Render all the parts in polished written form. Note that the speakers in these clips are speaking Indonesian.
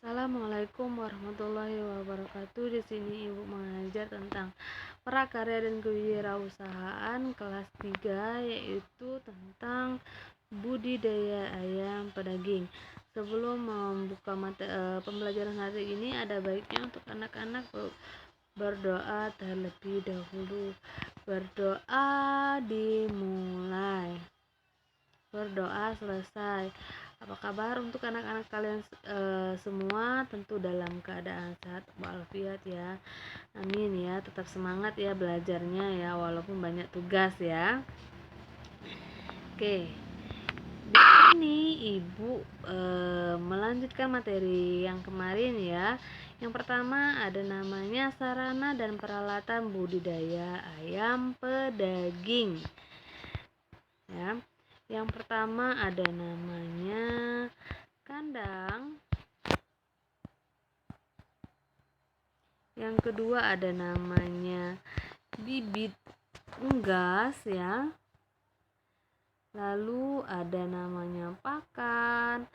Assalamualaikum warahmatullahi wabarakatuh. Di sini Ibu mengajar tentang prakarya dan kewirausahaan kelas 3, yaitu tentang budidaya ayam pedaging. Sebelum membuka pembelajaran hari ini, ada baiknya untuk anak-anak berdoa terlebih dahulu. Berdoa dimulai, berdoa selesai. Apa kabar untuk anak-anak kalian semua? Tentu dalam keadaan sehat walafiat ya. Amin ya. Tetap semangat ya belajarnya ya, walaupun banyak tugas ya. Oke. Di sini Ibu melanjutkan materi yang kemarin ya. Yang pertama ada namanya sarana dan peralatan budidaya ayam pedaging. Ya. Yang pertama ada namanya kandang. Yang kedua ada namanya bibit unggas ya. Lalu ada namanya pakan,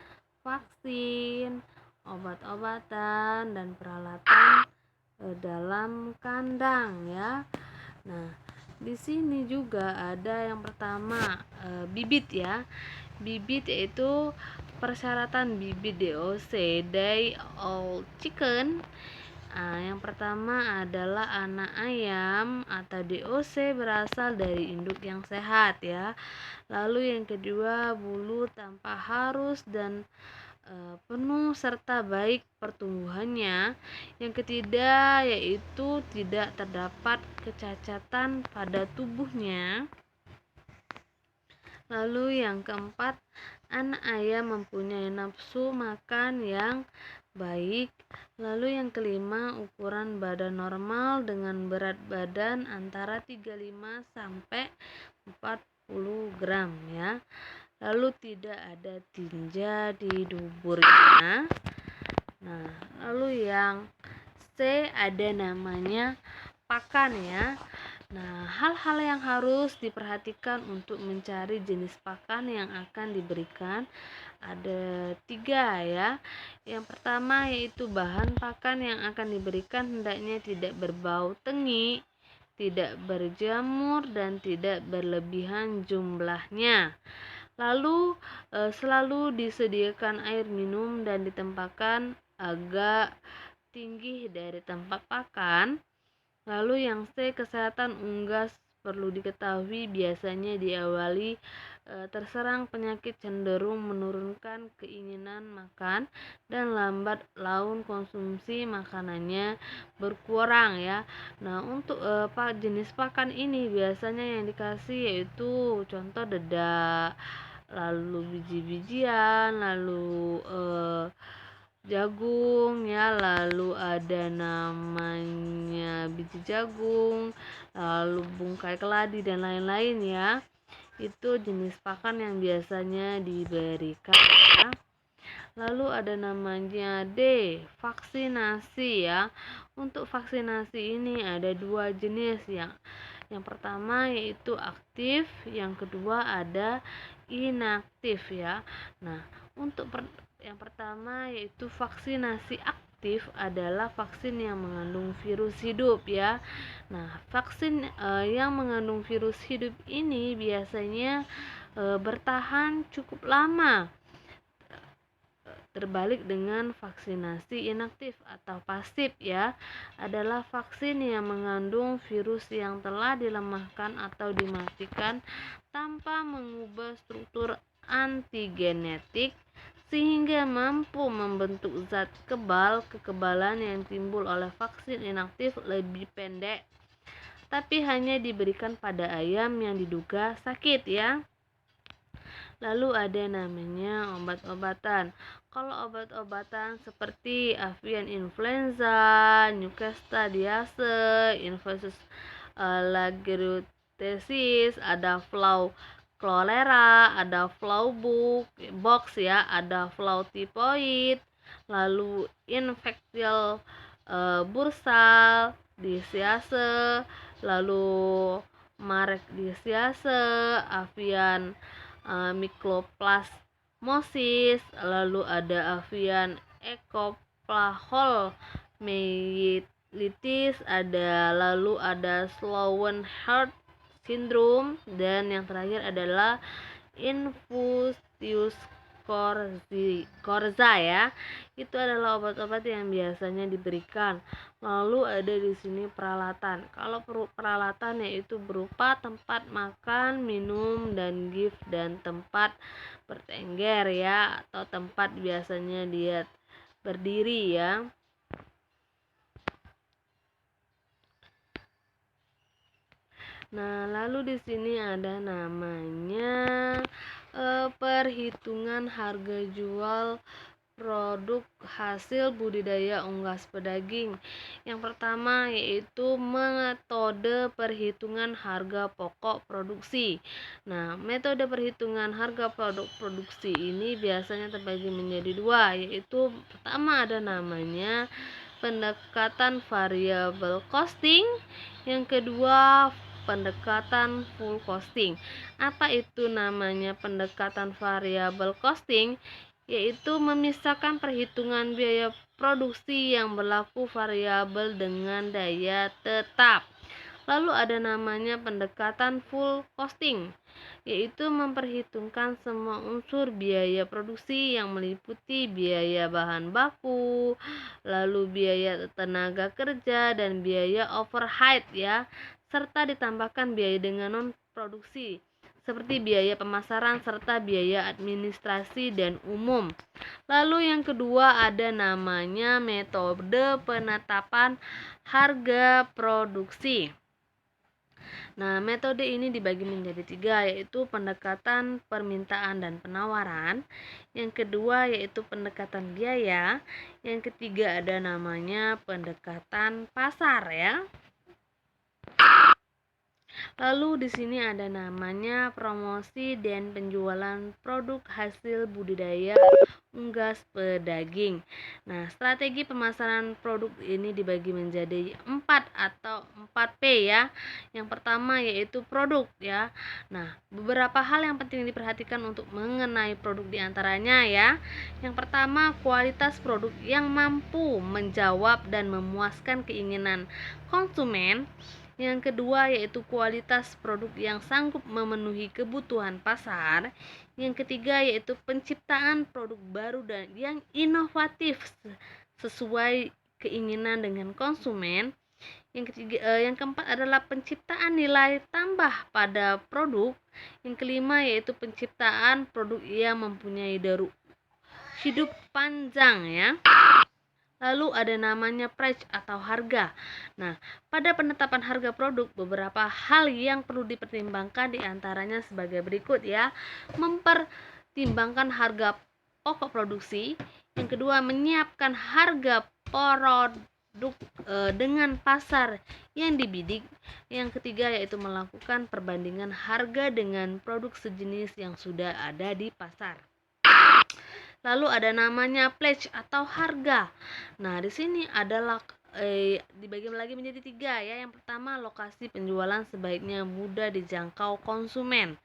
vaksin, obat-obatan, dan peralatan dalam kandang ya. Nah, di sini juga ada yang pertama bibit ya. Bibit yaitu persyaratan bibit DOC, day old chicken. Yang pertama adalah anak ayam atau DOC berasal dari induk yang sehat ya. Lalu yang kedua, bulu tanpa harus dan penuh serta baik pertumbuhannya. Yang ketiga yaitu tidak terdapat kecacatan pada tubuhnya. Lalu yang keempat, anak ayam mempunyai nafsu makan yang baik. Lalu yang kelima, ukuran badan normal dengan berat badan antara 35 sampai 40 gram ya. Lalu tidak ada tinja di duburnya. Nah, lalu yang C ada namanya pakan ya. Nah, hal-hal yang harus diperhatikan untuk mencari jenis pakan yang akan diberikan ada 3 ya. Yang pertama yaitu bahan pakan yang akan diberikan hendaknya tidak berbau tengi, tidak berjamur, dan tidak berlebihan jumlahnya. Lalu selalu disediakan air minum dan ditempatkan agak tinggi dari tempat pakan. Lalu yang C, kesehatan unggas perlu diketahui biasanya diawali terserang penyakit cenderung menurunkan keinginan makan dan lambat laun konsumsi makanannya berkurang ya. Nah, untuk jenis pakan ini biasanya yang dikasih yaitu contoh dedak, lalu biji-bijian, lalu jagung ya, lalu ada namanya biji jagung, lalu bungkai keladi dan lain-lain ya. Itu jenis pakan yang biasanya diberikan ya. Lalu ada namanya D, vaksinasi ya. Untuk vaksinasi ini ada 2 jenis ya. Yang pertama yaitu aktif, yang kedua ada inaktif ya. Nah, untuk yang pertama yaitu vaksinasi aktif adalah vaksin yang mengandung virus hidup ya. Nah, vaksin yang mengandung virus hidup ini biasanya bertahan cukup lama. Terbalik dengan vaksinasi inaktif atau pasif ya, adalah vaksin yang mengandung virus yang telah dilemahkan atau dimatikan tanpa mengubah struktur antigenetik sehingga mampu membentuk zat kebal. Kekebalan yang timbul oleh vaksin inaktif lebih pendek, tapi hanya diberikan pada ayam yang diduga sakit ya. Lalu ada namanya obat-obatan. Kalau obat-obatan seperti avian influenza, Newcastle-diase, infeksius lagerutesis, ada flu cholera, ada flu box ya, ada flu tipoid, lalu infeksial bursal disiase, lalu marek disiase, avian mikroplasmosis, lalu ada avian plahol myelitis, lalu ada Sloan Heart Syndrome, dan yang terakhir adalah Infused Corza ya. Itu adalah obat-obat yang biasanya diberikan. Lalu ada di sini peralatan. Kalau peralatan yaitu berupa tempat makan, minum, dan gift, dan tempat bertengger ya, atau tempat biasanya dia berdiri ya. Nah, lalu di sini ada namanya perhitungan harga jual produk hasil budidaya unggas pedaging. Yang pertama yaitu metode perhitungan harga pokok produksi. Nah, metode perhitungan harga produk produksi ini biasanya terbagi menjadi dua, yaitu pertama ada namanya pendekatan variable costing, yang kedua pendekatan full costing. Apa itu namanya pendekatan variable costing? Yaitu memisahkan perhitungan biaya produksi yang berlaku variabel dengan daya tetap. Lalu ada namanya pendekatan full costing, yaitu memperhitungkan semua unsur biaya produksi yang meliputi biaya bahan baku, lalu biaya tenaga kerja, dan biaya overhead ya, serta ditambahkan biaya dengan non produksi seperti biaya pemasaran serta biaya administrasi dan umum. Lalu yang kedua ada namanya metode penetapan harga produksi. Nah, metode ini dibagi menjadi tiga, yaitu pendekatan permintaan dan penawaran. Yang kedua yaitu pendekatan biaya. Yang ketiga ada namanya pendekatan pasar ya. Lalu di sini ada namanya promosi dan penjualan produk hasil budidaya unggas pedaging. Nah, strategi pemasaran produk ini dibagi menjadi 4 atau 4P ya. Yang pertama yaitu produk ya. Nah, beberapa hal yang penting diperhatikan untuk mengenai produk diantaranya ya. Yang pertama, kualitas produk yang mampu menjawab dan memuaskan keinginan konsumen. Yang kedua yaitu kualitas produk yang sanggup memenuhi kebutuhan pasar. Yang ketiga yaitu penciptaan produk baru dan yang inovatif sesuai keinginan dengan konsumen. Yang keempat adalah penciptaan nilai tambah pada produk. Yang kelima yaitu penciptaan produk yang mempunyai hidup panjang ya. Lalu ada namanya price atau harga. Nah, pada penetapan harga produk beberapa hal yang perlu dipertimbangkan diantaranya sebagai berikut ya. Mempertimbangkan harga pokok produksi. Yang kedua, menyiapkan harga produk dengan pasar yang dibidik. Yang ketiga yaitu melakukan perbandingan harga dengan produk sejenis yang sudah ada di pasar. Lalu ada namanya pledge atau harga. Nah, di sini adalah dibagi lagi menjadi tiga ya. Yang pertama, lokasi penjualan sebaiknya mudah dijangkau konsumen.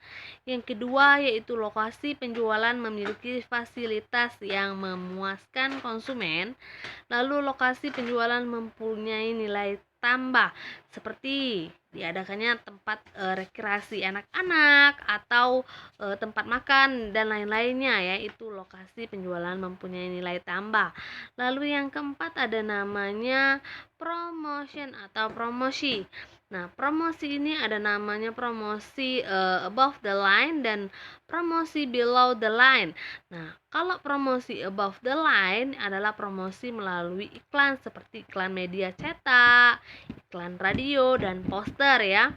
Yang kedua yaitu lokasi penjualan memiliki fasilitas yang memuaskan konsumen. Lalu lokasi penjualan mempunyai nilai tambah seperti diadakannya tempat rekreasi anak-anak atau tempat makan dan lain-lainnya ya, itu lokasi penjualan mempunyai nilai tambah. Lalu yang keempat ada namanya promotion atau promosi. Nah, promosi ini ada namanya promosi above the line dan promosi below the line. Nah, kalau promosi above the line adalah promosi melalui iklan seperti iklan media cetak, iklan radio, dan poster ya.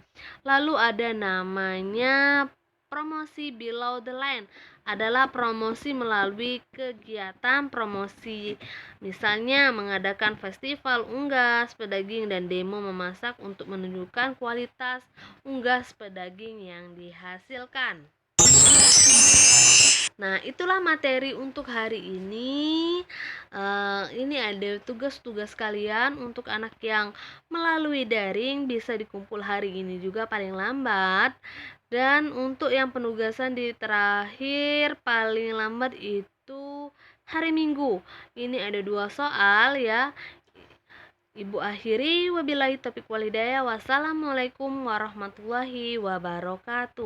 Lalu ada namanya promosi below the line adalah promosi melalui kegiatan promosi, misalnya mengadakan festival unggas pedaging dan demo memasak untuk menunjukkan kualitas unggas pedaging yang dihasilkan. Nah, itulah materi untuk hari ini. Ini ada tugas-tugas kalian untuk anak yang melalui daring, bisa dikumpul hari ini juga paling lambat. Dan untuk yang penugasan di terakhir paling lambat itu hari Minggu. Ini ada 2 soal ya. Ibu akhiri, wabillahi taufiq walhidayah. Wassalamualaikum warahmatullahi wabarakatuh.